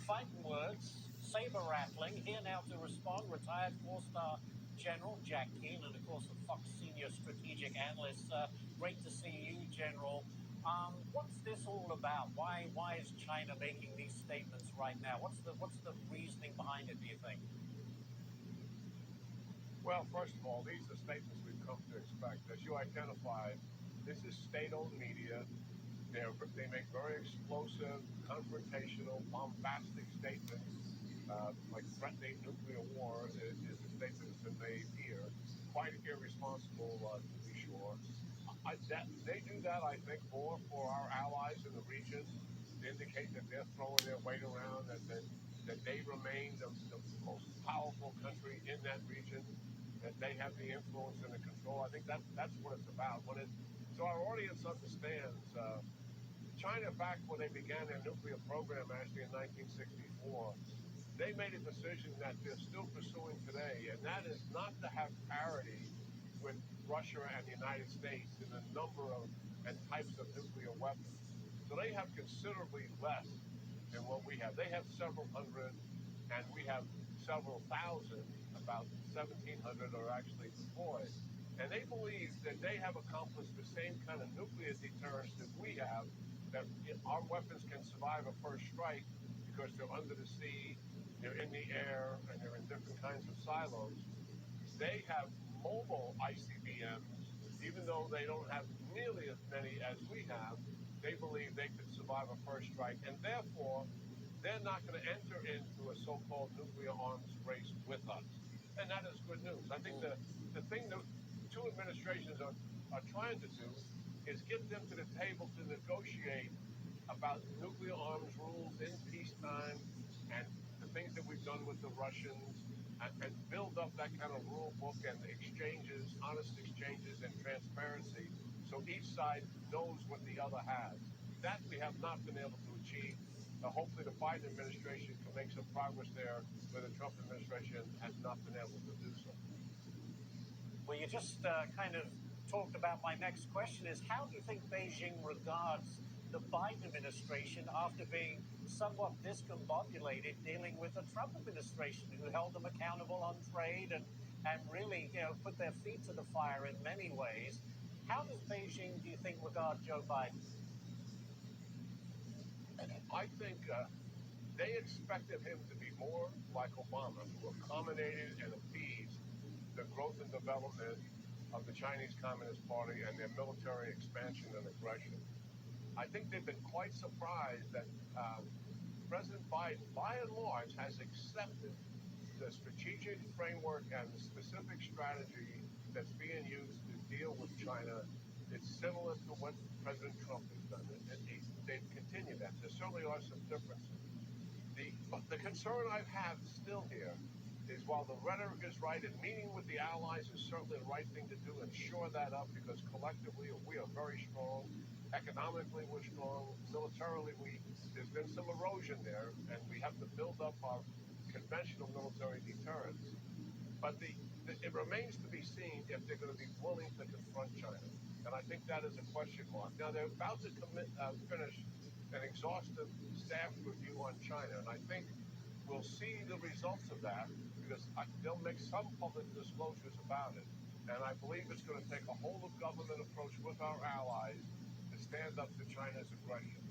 fighting words, saber rattling. Here now to respond, retired four-star General Jack Keane, and of course the Fox senior strategic analyst. Great to see you, General. What's this all about? Why is China making these statements right now? What's the reasoning behind it, do you think? Well, first of all, these are statements we've come to expect. As you identified, this is state-owned media. They make very explosive, confrontational, bombastic statements, like threatening nuclear war is a statement that's been made here. Quite irresponsible, to be sure. They do that, I think, more for our allies in the region to indicate that they're throwing their weight around, that they remain the most powerful country in that region, that they have the influence and the control. I think that's what it's about. So our audience understands. China, back when they began their nuclear program, actually in 1964, they made a decision that they're still pursuing today, and that is not to have parity with Russia and the United States in the number of and types of nuclear weapons. So they have considerably less than what we have. They have several hundred, and we have several thousand. About 1,700 are actually deployed. And they believe that they have accomplished the same kind of nuclear deterrence that we have, that our weapons can survive a first strike because they're under the sea, they're in the air, and they're in different kinds of silos. They have mobile ICBMs, even though they don't have nearly as many as we have. They believe they could survive a first strike, and therefore they're not going to enter into a so-called nuclear arms race with us. And that is good news. I think the thing that two administrations are trying to do is get them to the table to negotiate about nuclear arms rules in peacetime and the things that we've done with the Russians, and build up that kind of rule book and exchanges, honest exchanges and transparency, so each side knows what the other has. That we have not been able to achieve. Hopefully the Biden administration can make some progress there, where the Trump administration has not been able to do so. Well, you just kind of talked about my next question is, how do you think Beijing regards the Biden administration after being somewhat discombobulated dealing with the Trump administration, who held them accountable on trade and really, put their feet to the fire in many ways? How does Beijing, do you think, regard Joe Biden? I think they expected him to be more like Obama, who accommodated and appeased the growth and development of the Chinese Communist Party and their military expansion and aggression. I think they've been quite surprised that President Biden, by and large, has accepted the strategic framework and the specific strategy that's being used to deal with China. It's similar to what President Trump has done. They've continued that. There certainly are some differences. The concern I have still here is, while the rhetoric is right and meeting with the allies is certainly the right thing to do and shore that up, because collectively we are very strong. Economically we're strong. Militarily there's been some erosion there, and we have to build up our conventional military deterrence. But it remains to be seen if they're going to be willing to confront China. And I think that is a question mark. Now, they're about to finish an exhaustive staff review on China, and I think we'll see the results of that, because they'll make some public disclosures about it. And I believe it's going to take a whole-of-government approach with our allies to stand up to China's aggression.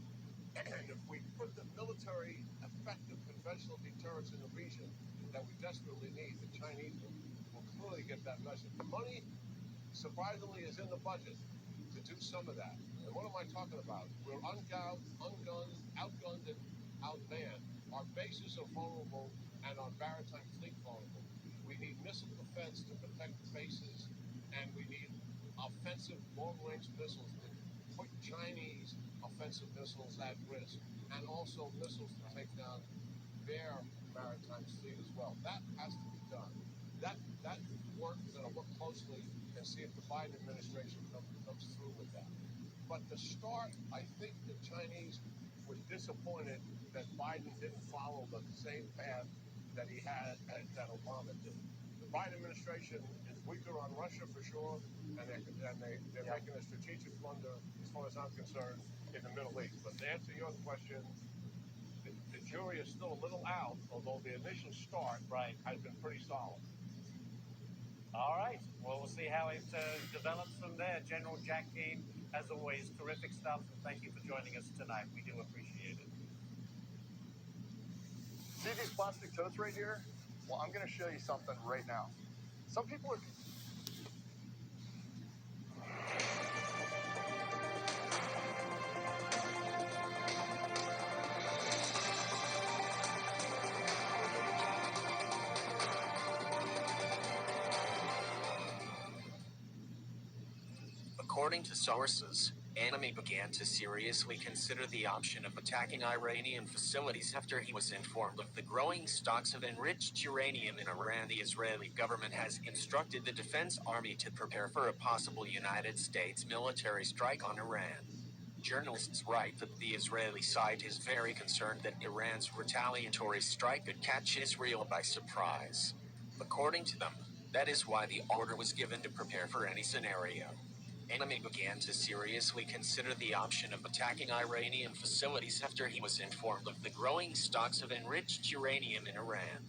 And if we put the military, effective conventional deterrence in the region that we desperately need, the Chinese will clearly get that message. The money, surprisingly, is in the budget to do some of that. And what am I talking about? We're ungunned, outgunned, and outmanned. Our bases are vulnerable, and our maritime fleet vulnerable. We need missile defense to protect the bases, and we need offensive long-range missiles to put Chinese offensive missiles at risk, and also missiles to take down their maritime fleet as well. That has to be done. That work, we're going to look closely and see if the Biden administration comes through with that. But to start, I think the Chinese were disappointed that Biden didn't follow the same path that he had, that Obama did. The Biden administration is weaker on Russia for sure, and they're making a strategic blunder, as far as I'm concerned, in the Middle East. But to answer your question, the jury is still a little out, although the initial start has been pretty solid. All right. Well, we'll see how it develops from there. General Jack Keane, as always, terrific stuff. And thank you for joining us tonight. We do appreciate it. See these plastic totes right here? Well, I'm going to show you something right now. Some people are... According to sources, enemy began to seriously consider the option of attacking Iranian facilities after he was informed of the growing stocks of enriched uranium in Iran. The Israeli government has instructed the Defense Army to prepare for a possible United States military strike on Iran. Journalists write that the Israeli side is very concerned that Iran's retaliatory strike could catch Israel by surprise. According to them, that is why the order was given to prepare for any scenario. Enemy began to seriously consider the option of attacking Iranian facilities after he was informed of the growing stocks of enriched uranium in Iran.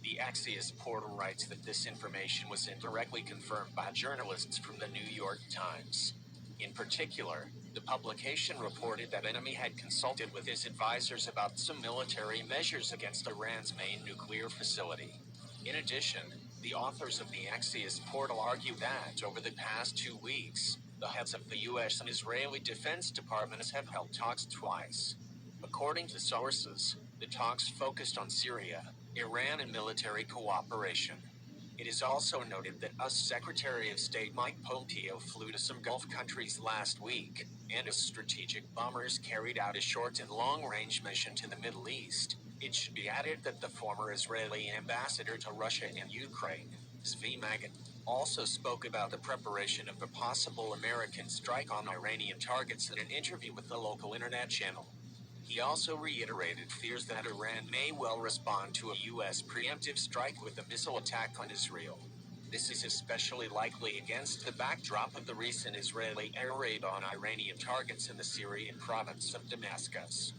The Axios portal writes that this information was indirectly confirmed by journalists from the New York Times. In particular, the publication reported that enemy had consulted with his advisors about some military measures against Iran's main nuclear facility. In addition, the authors of the Axios portal argue that over the past 2 weeks, the heads of the U.S. and Israeli Defense Departments have held talks twice. According to sources, the talks focused on Syria, Iran, and military cooperation. It is also noted that US Secretary of State Mike Pompeo flew to some Gulf countries last week, and US strategic bombers carried out a short and long-range mission to the Middle East. It should be added that the former Israeli ambassador to Russia and Ukraine, Zvi Magen, also spoke about the preparation of a possible American strike on Iranian targets in an interview with the local internet channel. He also reiterated fears that Iran may well respond to a U.S. preemptive strike with a missile attack on Israel. This is especially likely against the backdrop of the recent Israeli air raid on Iranian targets in the Syrian province of Damascus.